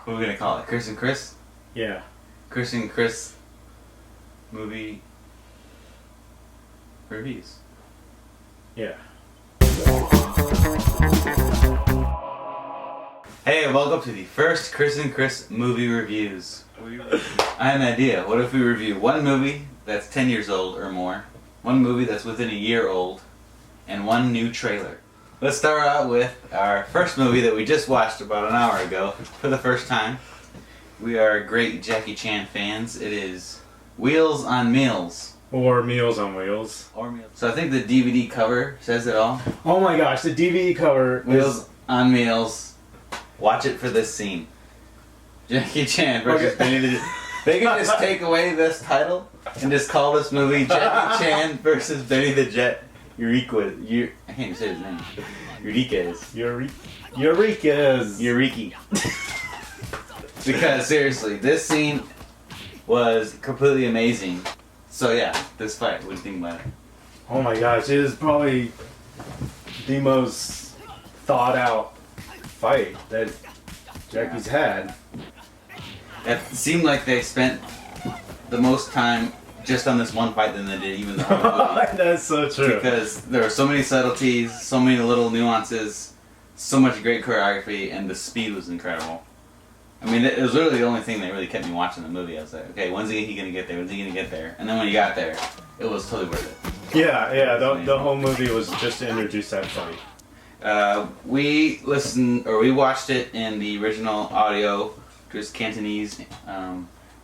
What are we gonna call it? Chris and Chris? Yeah. Chris and Chris movie reviews. Yeah. Hey, welcome to the first Chris and Chris movie reviews. I had an idea. What if we review one movie that's 10 years old or more, one movie that's within a year old, and one new trailer? Let's start out with our first movie that we just watched about an hour ago for the first time. We are great Jackie Chan fans. It is Wheels on Meals. Or Meals on Wheels. So I think the DVD cover says it all. Oh my gosh, the DVD cover Wheels on Meals. Watch it for this scene. Jackie Chan versus Benny the Jet. They can just take away this title and just call this movie Jackie Chan versus Benny the Jet. Eureka. I can't even say his name. Eureka's. Eureka. Because seriously, this scene was completely amazing. So yeah, this fight, what do you think about it? Oh my gosh, it is probably the most thought out fight that Jackie's had. It seemed like they spent the most time just on this one fight than they did even the whole movie. That's so true. Because there were so many subtleties, so many little nuances, so much great choreography, and the speed was incredible. I mean, it was literally the only thing that really kept me watching the movie. I was like, okay, when's he gonna get there? When's he gonna get there? And then when he got there, it was totally worth it. Yeah, the whole movie was just to introduce that fight. We watched it in the original audio, just Cantonese,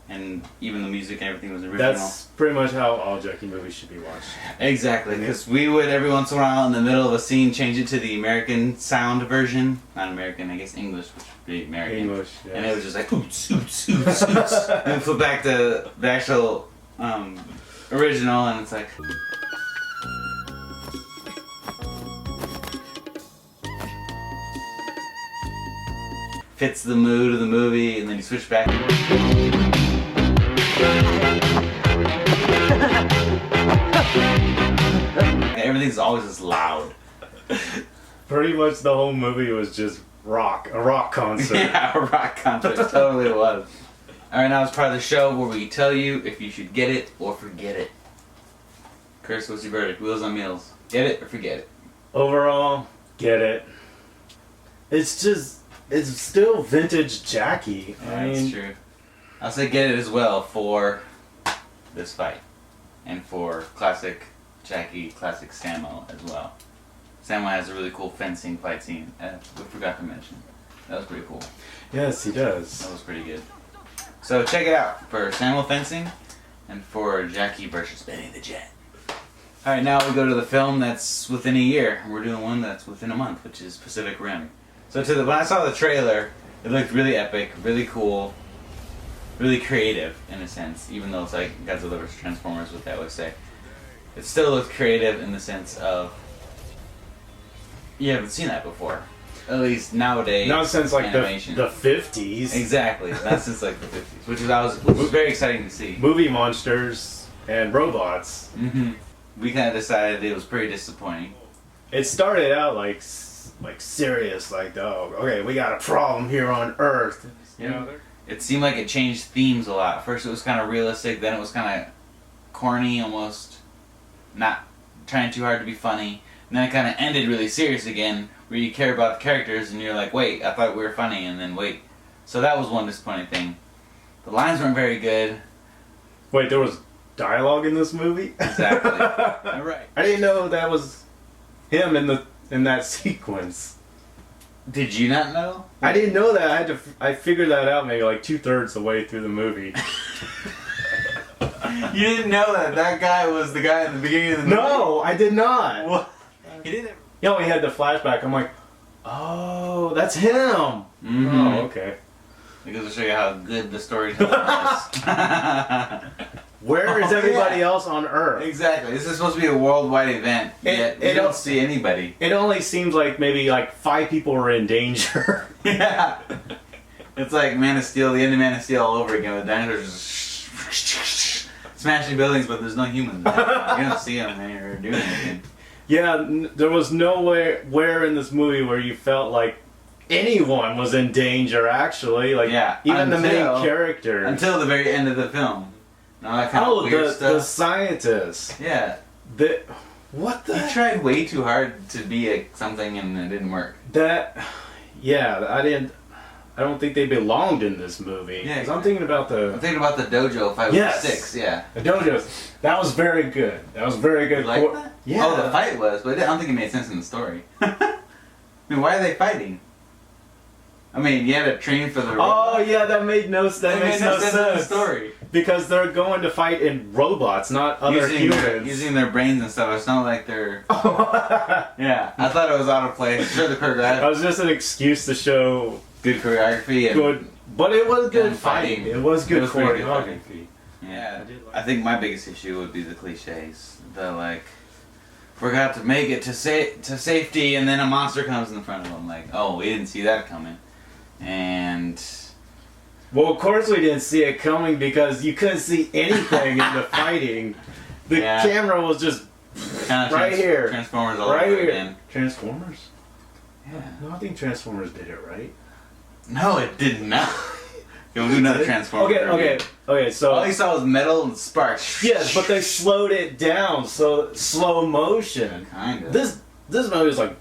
and even the music and everything was original. That's pretty much how all Jackie movies should be watched. Exactly, because we would every once in a while in the middle of a scene change it to the American sound version. Not American, I guess English, which would be American. English, yes. And it was just like, oots, oots, oots, oots. And flip back to the actual original, and it's like... fits the mood of the movie, and then you switch back. Everything's always just loud. Pretty much the whole movie was just a rock concert. Yeah, a rock concert, totally was. Alright, now it's part of the show where we tell you if you should get it or forget it. Chris, what's your verdict? Wheels on Meals. Get it or forget it? Overall, get it. It's still vintage Jackie. That's true. I'll say get it as well for this fight. And for classic Jackie, classic Sammo as well. Sammo has a really cool fencing fight scene. We forgot to mention. That was pretty cool. Yes, he does. That was pretty good. So check it out for Sammo fencing and for Jackie versus Benny the Jet. Alright, now we go to the film that's within a year. We're doing one that's within a month, which is Pacific Rim. So when I saw the trailer, it looked really epic, really cool, really creative in a sense, even though it's like Godzilla vs. Transformers, what that would say. It still looked creative in the sense of you haven't seen that before. At least nowadays. Not since like the animation. 50s. Exactly. Not since like the 50s, which was very exciting to see. Movie monsters and robots. Mm-hmm. We kind of decided it was pretty disappointing. It started out like serious, like, oh, okay, we got a problem here on Earth. You know, it seemed like it changed themes a lot. First it was kind of realistic, then it was kind of corny, almost not trying too hard to be funny. And then it kind of ended really serious again, where you care about the characters and you're like, wait, I thought we were funny, and then wait. So that was one disappointing thing. The lines weren't very good. Wait, there was dialogue in this movie? Exactly. Right. I didn't know that was him in that sequence. Did you not know? I didn't know that. I figured that out maybe like 2/3 the way through the movie. You didn't know that guy was the guy in the beginning of the movie? No, I did not. What? He didn't. You know, he had the flashback. I'm like, oh, that's him. Mm-hmm. Oh, okay. It goes to show you how good the storytelling is. Where is everybody else on Earth? Exactly. This is supposed to be a worldwide event, yet you don't see anybody. It only seems like maybe like 5 people were in danger. Yeah. It's like Man of Steel, the end of Man of Steel all over again with dinosaurs smashing buildings, but there's no humans there. You don't see them or doing anything. Yeah, there was nowhere in this movie where you felt like anyone was in danger, actually. Like, Yeah, even the main until- character. Until the very end of the film. And all that kind of weird the stuff. scientist. Yeah. What the? He tried way too hard to be something and it didn't work. I don't think they belonged in this movie. Yeah, 'Cause I'm thinking about I'm thinking about the dojo fight Yes. with the six, yeah. the dojos. That was very good. That was very good. You like that? Yeah. Oh, the fight was, but I don't think it made sense in the story. I mean, why are they fighting? I mean, you had to train for the Oh yeah, that made no sense. That makes no sense in the story. because they're going to fight in robots, not other humans. Using their brains and stuff. It's not like they're. Yeah, I thought it was out of place. Sure, the That choreography, was just an excuse to show good choreography, and good, but it was good and fighting. fighting. It was good It was pretty good choreography. yeah. I did like I think my biggest issue would be the cliches. The like, forgot to make it to safety, and then a monster comes in front of them. Like, oh, we didn't see that coming, and. Well, of course we didn't see it coming because you couldn't see anything in the fighting. The Yeah. camera was just Kind of right here. Transformers all right over here. again. Transformers? Yeah. No, I think Transformers did it right. No, it did not. You'll do another Transformers. Okay. So All you saw was metal and sparks. yes, but they slowed it down, so slow motion. Kind of. This movie is like,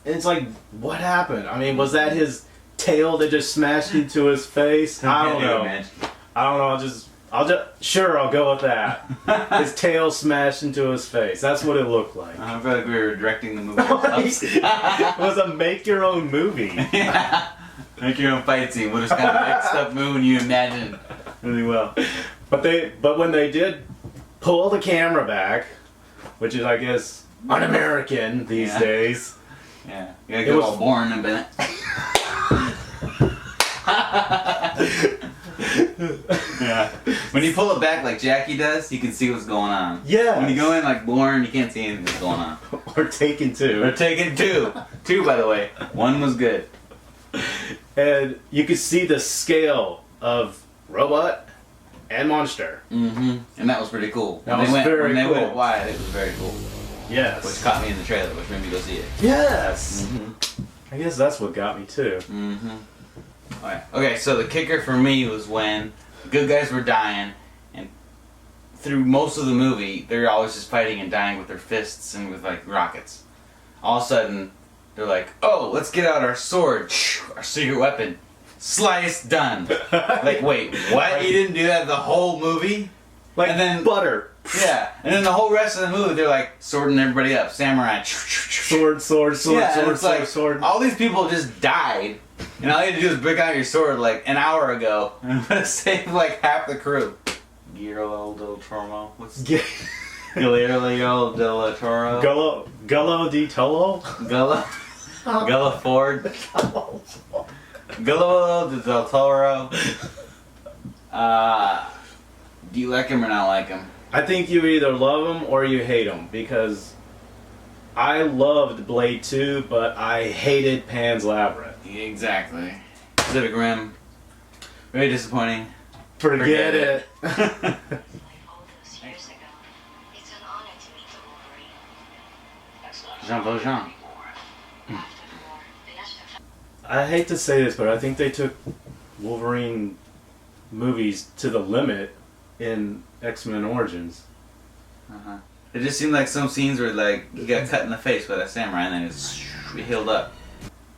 it's like, what happened? I mean, was that his tail that just smashed into his face? I don't know. I don't know. I'll go with that. His tail smashed into his face. That's what it looked like. I feel like we were directing the movie. It was a make-your-own movie. Yeah. Make your own fight scene. We'll just kind of make stuff move and you imagine really well. But when they did pull the camera back, which is, I guess, un-American these Yeah. days. Yeah. You gotta go all Borne and been Yeah. When you pull it back like Jackie does, you can see what's going on. Yeah. When you go in like Borne, you can't see anything that's going on. Or Taken Two. We're taking two. Two, by the way. One was good. And you could see the scale of robot and monster. Mm-hmm. And that was pretty cool. That was very when they cool. went wide, it was very cool. Yes. Which caught me in the trailer, which made me go see it. Yes. Mm-hmm. I guess that's what got me too. Mm-hmm. Alright. Okay, so the kicker for me was when the good guys were dying, and through most of the movie, they're always just fighting and dying with their fists and with like rockets. All of a sudden, they're like, "Oh, let's get out our sword, our secret weapon, slice, done." Like, wait, what? You didn't do that the whole movie? Like And then- butter. Yeah, and then the whole rest of the movie, they're like swording everybody up, samurai. Sword, Yeah, and it's like, sword. all these people just died, and all you had to do is break out your sword like an hour ago, and save like half the crew. Guillermo del Toro. What's Guillermo del Toro? Gullo di Tolo? Gullo Ford. Guillermo del Toro. Do you like him or not like him? I think you either love him or you hate him because I loved Blade 2, but I hated Pan's Labyrinth. Exactly. Pacific Rim. Very disappointing. Forget it. All those years ago, it's an honor to meet the Wolverine. That's not Jean Valjean. After the war, they asked her I hate to say this, but I think they took Wolverine movies to the limit in X-Men Origins. Uh-huh. It just seemed like some scenes where like he got cut in the face by that samurai and then it's healed up.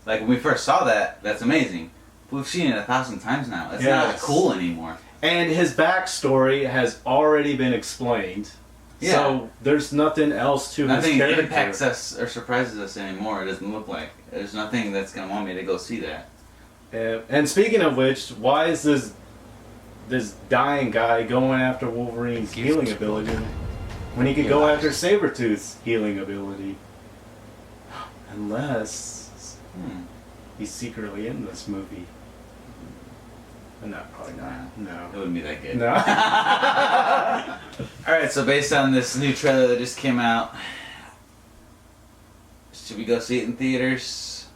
Like when we first saw that, that's amazing. We've seen it 1,000 times now. It's not Yes. cool anymore. And his backstory has already been explained. Yeah. So there's nothing else to Nothing his character. impacts us or surprises us anymore. It doesn't look like. There's nothing that's gonna want me to go see that. And speaking of which, why is this dying guy going after Wolverine's healing ability when he could go after Sabretooth's healing ability? Unless he's secretly in this movie. No, probably not. No. It wouldn't be that good. No. Alright, so based on this new trailer that just came out, should we go see it in theaters?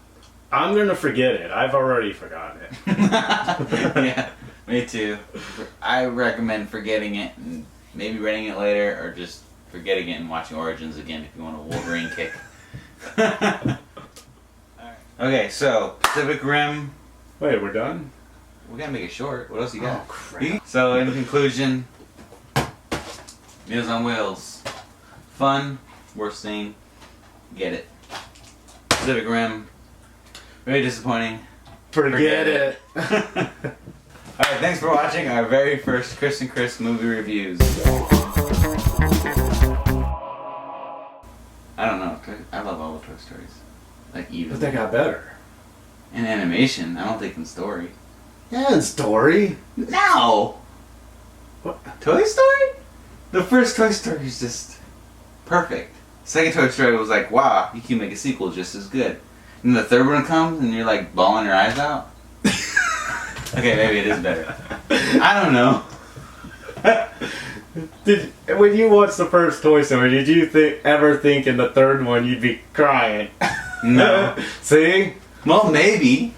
I'm gonna forget it. I've already forgotten it. Yeah, me too. I recommend forgetting it and maybe renting it later or just forgetting it and watching Origins again if you want a Wolverine kick. Alright. Okay, so Pacific Rim. Wait, we're done? We gotta make it short. What else you got? Oh, crap. So in conclusion, Meals on Wheels. Fun, worst thing, get it. Pacific Rim, very disappointing. Forget it. Alright, thanks for watching our very first Chris and Chris movie reviews. I don't know, I love all the Toy Stories. Like even. But they got better. In animation, I don't think in story. Yeah, and story. No! What? Toy Story? The first Toy Story is just perfect. Second Toy Story was like, wow, you can make a sequel just as good. And the third one comes and you're like bawling your eyes out. Okay, maybe it is better. I don't know. When you watched the first Toy Story, did you ever think in the third one you'd be crying? No. See? Well, maybe.